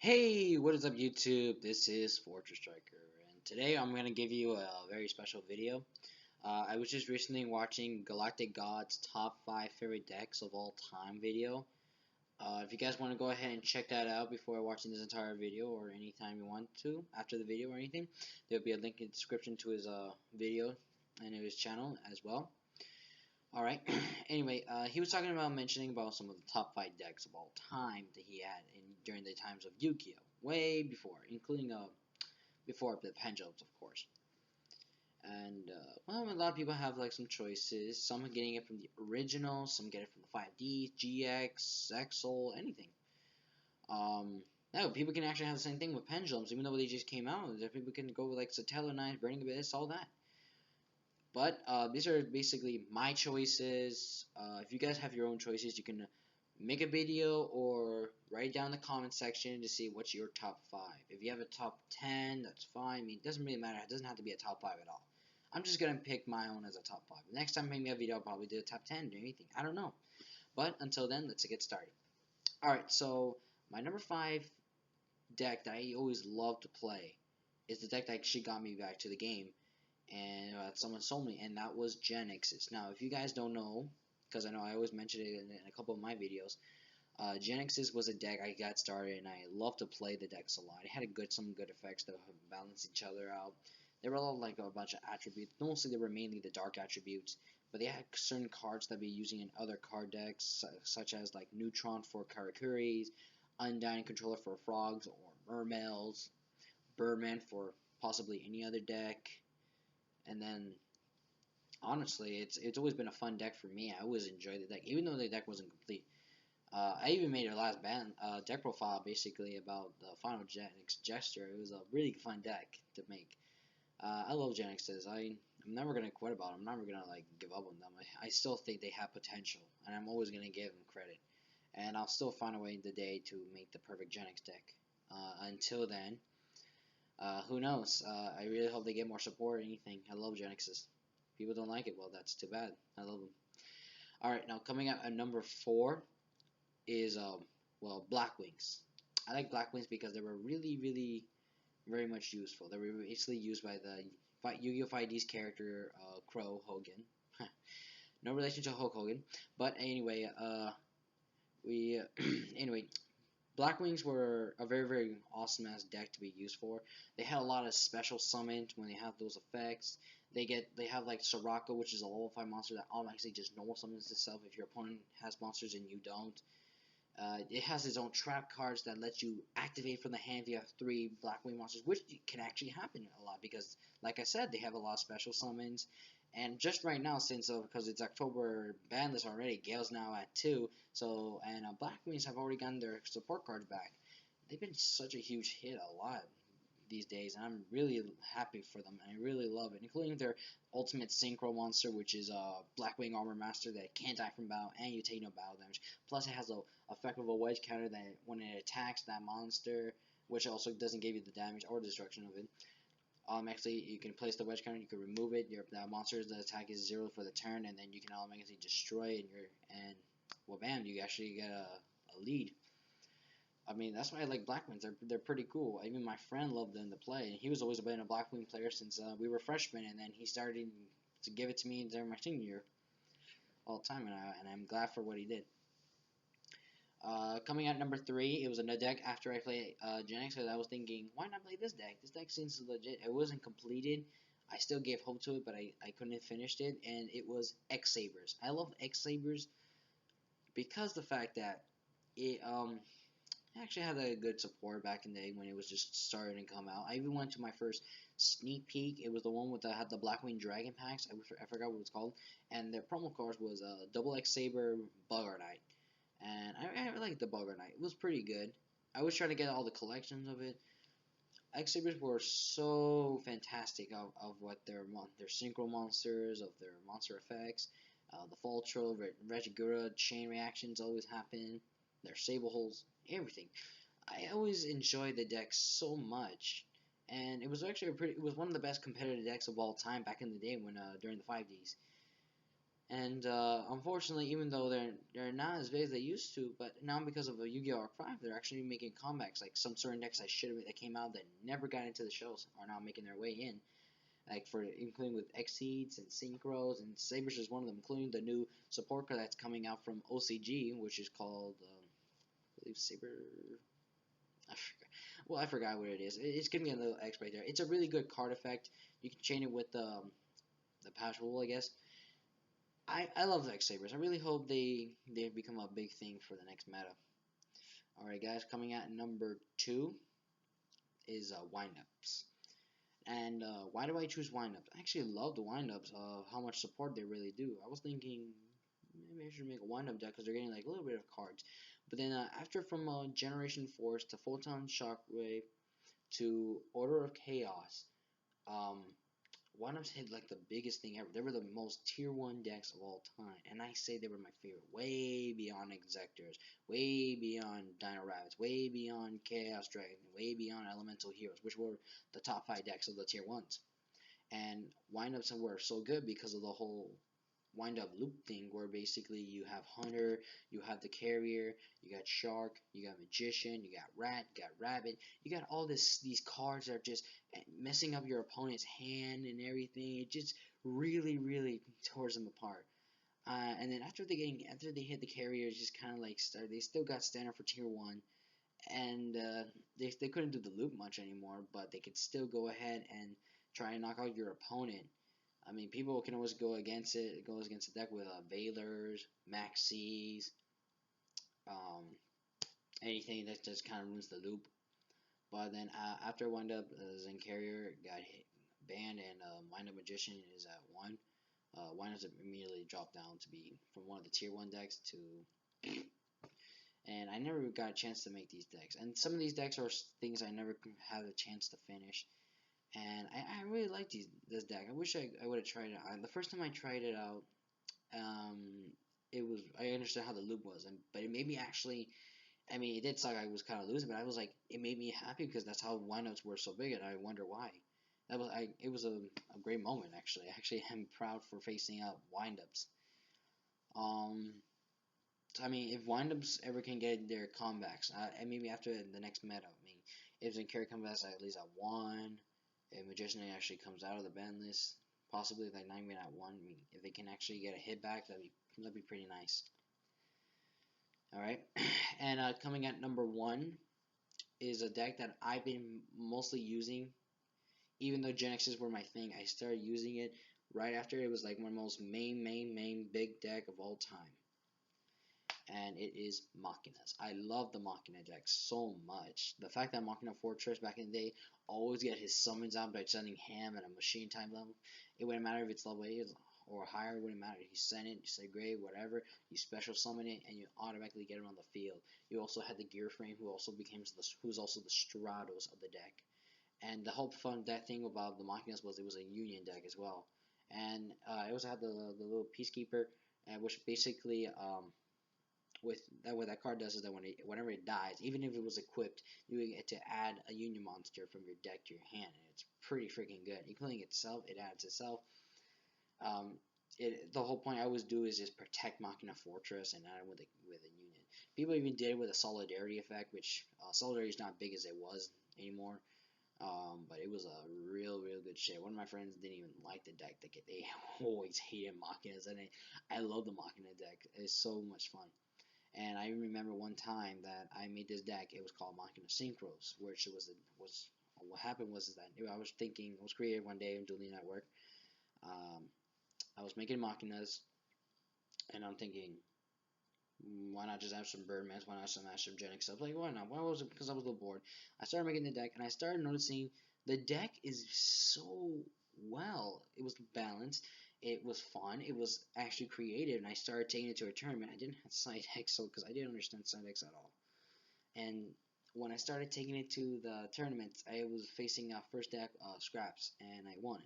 Hey, what is up YouTube? This is Fortress Striker, and today I'm going to give you a very special video. I was just recently watching Galactic God's top 5 favorite decks of all time video. If you guys want to go ahead and check that out before watching this entire video, or anytime you want to after the video or anything, there'll be a link in the description to his video and his channel as well. Alright, anyway, he was talking about mentioning about some of the top 5 decks of all time that he had during the times of Yu-Gi-Oh! Way before, including before the Pendulums, of course. And, well, a lot of people have like some choices. Some are getting it from the original, some get it from the 5D, GX, Exol, anything. No, people can actually have the same thing with Pendulums, even though they just came out. People can go with like Satellar Knight, Burning Abyss, all that. But these are basically my choices. If you guys have your own choices, you can make a video or write down in the comment section to see what's your top 5. If you have a top 10, that's fine. I mean, it doesn't really matter. It doesn't have to be a top 5 at all. I'm just going to pick my own as a top 5. Next time I make a video, I'll probably do a top 10 or anything. I don't know. But until then, let's get started. Alright, so my number 5 deck that I always love to play is the deck that actually got me back to the game, and someone sold me, and that was Genexus. Now, if you guys don't know, because I know I always mention it in a couple of my videos, Genexus was a deck I got started, and I love to play the decks a lot. It had some good effects that balance each other out. They were all like a bunch of attributes. Mostly they were mainly the dark attributes, but they had certain cards that be using in other card decks, such as like Neutron for Karakuris, Undying Controller for Frogs or Mermails, Birdman for possibly any other deck. And then, honestly, it's always been a fun deck for me. I always enjoyed the deck, even though the deck wasn't complete. I even made a last deck profile basically about the final Genix Gesture. It was a really fun deck to make. I love Genixes. I'm never gonna quit about them. I'm never gonna like give up on them. I still think they have potential, and I'm always gonna give them credit. And I'll still find a way in the day to make the perfect Genix deck. Until then, who knows? I really hope they get more support or anything. I love Genixes. People don't like it. Well, that's too bad. I love them. Alright, now coming out at number 4 is, well, Blackwings. I like Blackwings because they were really, very much useful. They were basically used by the Yu-Gi-Oh! 5D's character, Crow Hogan. No relation to Hulk Hogan. But anyway, anyway, Blackwings were a very awesome ass deck to be used for. They had a lot of special summons when they have those effects. They have like Soraka, which is a level 5 monster that automatically just normal summons itself if your opponent has monsters and you don't. It has its own trap cards that lets you activate from the hand via 3 Blackwing monsters, which can actually happen a lot because, like I said, they have a lot of special summons. And just right now, since because it's October ban list already, Gale's now at 2, so and Blackwings have already gotten their support cards back. They've been such a huge hit a lot these days, and I'm really happy for them, and I really love it, including their ultimate synchro monster, which is a Blackwing Armor Master that can't die from battle, and you take no battle damage. Plus, it has a effect of a wedge counter that when it attacks that monster, which also doesn't give you the damage or destruction of it. Actually, you can place the wedge counter, you can remove it. That monster's attack is 0 for the turn, and then you can automatically destroy it, and well, bam, you actually get a lead. I mean, that's why I like Blackwings. They're pretty cool. Even my friend loved them to play. He was always been a Blackwing player since we were freshmen, and then he started to give it to me during my senior year all the time, and I'm glad for what he did. Coming out number 3, it was a deck after I played Genix, because I was thinking, why not play this deck? This deck seems legit. It wasn't completed. I still gave hope to it, but I couldn't have finished it, and it was X-Sabers. I love X-Sabers because the fact that it actually had a good support back in the day when it was just starting to come out. I even went to my first sneak peek. It was the one with had the Blackwing Dragon packs. I forgot what it was called. And their promo card was a double X Saber Bugger Knight. And I liked the Bugger Knight. It was pretty good. I was trying to get all the collections of it. X Sabers were so fantastic of what their synchro monsters, of their monster effects. The Fall Troll, Regigura, chain reactions always happen. Their Sable Holes, everything. I always enjoyed the deck so much, and it was actually it was one of the best competitive decks of all time back in the day when during the 5Ds. And unfortunately, even though they're not as big as they used to, but now because of a Yu-Gi-Oh! Arc 5, they're actually making comebacks. Like some certain decks that came out that never got into the shows are now making their way in. Like for including with Exceeds and Synchros, and Sabers is one of them, including the new support card that's coming out from OCG, which is called I believe Saber. I forgot. Well, I forgot what it is. It's gonna be a little X right there. It's a really good card effect. You can chain it with the Patch Rule, I guess. I love X Sabers. I really hope they become a big thing for the next meta. All right, guys. Coming at number 2 is windups. And why do I choose windups? I actually love the windups of how much support they really do. I was thinking maybe I should make a windup deck because they're getting like a little bit of cards. But then after from Generation Force to Photon Shockwave to Order of Chaos, um, windups hit like the biggest thing ever. They were the most tier 1 decks of all time. And I say they were my favorite. Way beyond Exectors, way beyond Dino Rabbits, way beyond Chaos Dragon, way beyond Elemental Heroes, which were the top 5 decks of the tier 1s. And windups were so good because of the whole wind up loop thing where basically you have Hunter, you have the Carrier, you got Shark, you got Magician, you got Rat, you got Rabbit, you got all these cards that are just messing up your opponent's hand and everything. It just really tears them apart. And then after they hit the Carrier, it's just kind of like they still got standard for tier 1, and they couldn't do the loop much anymore, but they could still go ahead and try and knock out your opponent. I mean, people can always go against it. It goes against the deck with Veilers, Maxis, um, anything that just kind of ruins the loop. But then after Wind Up, Zen Carrier got banned, and Wind Up Magician is at 1. Wind Up's immediately dropped down to be from one of the tier 1 decks to. And I never got a chance to make these decks. And some of these decks are things I never had a chance to finish. And I really like this deck. I wish I would have tried it out. The first time I tried it out, it was I understood how the loop was, but it made me actually. I mean, it did suck. I was kind of losing, but I was like, it made me happy because that's how windups were so big, and I wonder why. It was a great moment actually. I actually am proud for facing out windups. Um, so, I mean, if windups ever can get their comebacks, and maybe after the next meta, I mean, if Zenkari comes back at least at 1, if Magician actually comes out of the ban list, possibly like not even at 1, I mean, if they can actually get a hit back, that'd be pretty nice. All right, and coming at number 1 is a deck that I've been mostly using, even though Gen X's were my thing. I started using it right after it was like one of the most main big deck of all time. And it is Machinas. I love the Machina deck so much. The fact that Machina Fortress back in the day always get his summons out by sending him at a machine type level. It wouldn't matter if it's level 8 or higher, it wouldn't matter. You send it, you say grade, whatever, you special summon it, and you automatically get it on the field. You also had the Gear Frame, who's also the Stratos of the deck. And the whole fun that thing about the Machinas was it was a union deck as well. And it also had the little Peacekeeper, which basically what that card does is that whenever it dies, even if it was equipped, you get to add a union monster from your deck to your hand, and it's pretty freaking good. Including itself, it adds itself. The whole point I always do is just protect Machina Fortress and add it with a union. People even did it with a solidarity effect, which solidarity is not big as it was anymore. But it was a real good shit. One of my friends didn't even like the deck. They always hated Machinas, and I love the Machina deck. It's so much fun. And I remember one time that I made this deck. It was called Machina Synchros, which was what happened was that I was created one day in Julian at work. Um, I was making Machinas, and I'm thinking, why not just have some Birdmans? Why not have some Gen X stuff? Like, why not? Why was it? Because I was a little bored. I started making the deck, and I started noticing the deck is so well. It was balanced. It was fun. It was actually creative, and I started taking it to a tournament. I didn't have side decks, because I didn't understand side decks at all. And when I started taking it to the tournaments, I was facing first deck Scraps, and I won.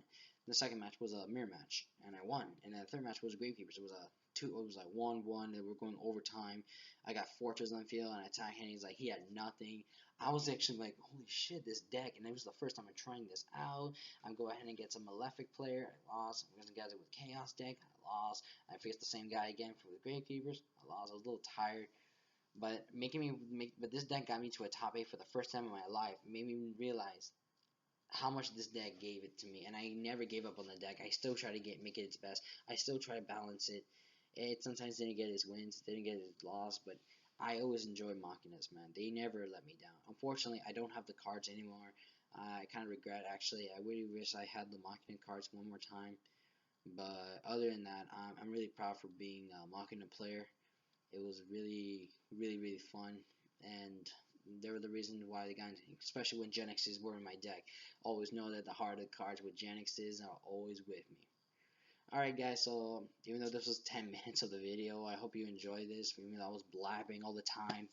The second match was a mirror match, and I won. And then the third match was Gravekeepers. It was a two. It was like 1-1. They were going overtime. I got Fortress on the field, and I attacked him. He's like, he had nothing. I was actually like, holy shit, this deck. And it was the first time I'm trying this out. I'm going ahead and get some Malefic player. I lost. I'm going to get it with Chaos deck. I lost. I faced the same guy again for the Gravekeepers. I lost. I was a little tired. But but this deck got me to a top 8 for the first time in my life. It made me realize how much this deck gave it to me, and I never gave up on the deck. I still try to make it its best. I still try to balance it. It sometimes didn't get its wins, didn't get its loss, but I always enjoy Machinus, man. They never let me down. Unfortunately, I don't have the cards anymore. I kind of regret, actually. I really wish I had the Machina cards one more time. But other than that, I'm really proud for being a Machina player. It was really, really, really fun, and they were the reason why the guys, especially when Genexes were in my deck, always know that the heart of the cards with Genexes are always with me. Alright guys, so even though this was 10 minutes of the video, I hope you enjoyed this, even though I was blabbing all the time.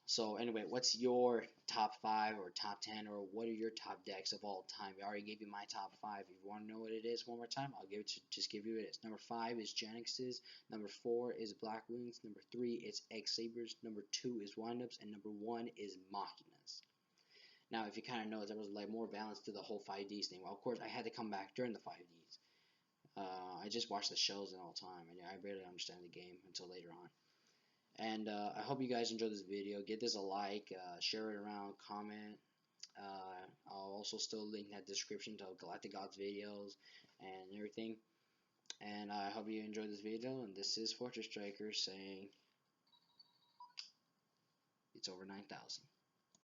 So anyway, what's your top 5 or top 10, or what are your top decks of all time? I already gave you my top 5. If you want to know what it is one more time, I'll just give you it. Number 5 is Genexes. Number 4 is Black Wings. Number 3 is X-Sabers. Number 2 is Windups. And number 1 is Machinas. Now, if you kind of know, there was like more balance to the whole 5Ds thing. Well, of course, I had to come back during the 5Ds. I just watched the shows and all the time, and I barely understand the game until later on. And I hope you guys enjoyed this video. Give this a like, share it around, comment. I'll also still link that description to Galactic Gods videos and everything. And I hope you enjoyed this video. And this is Fortress Striker saying it's over 9,000.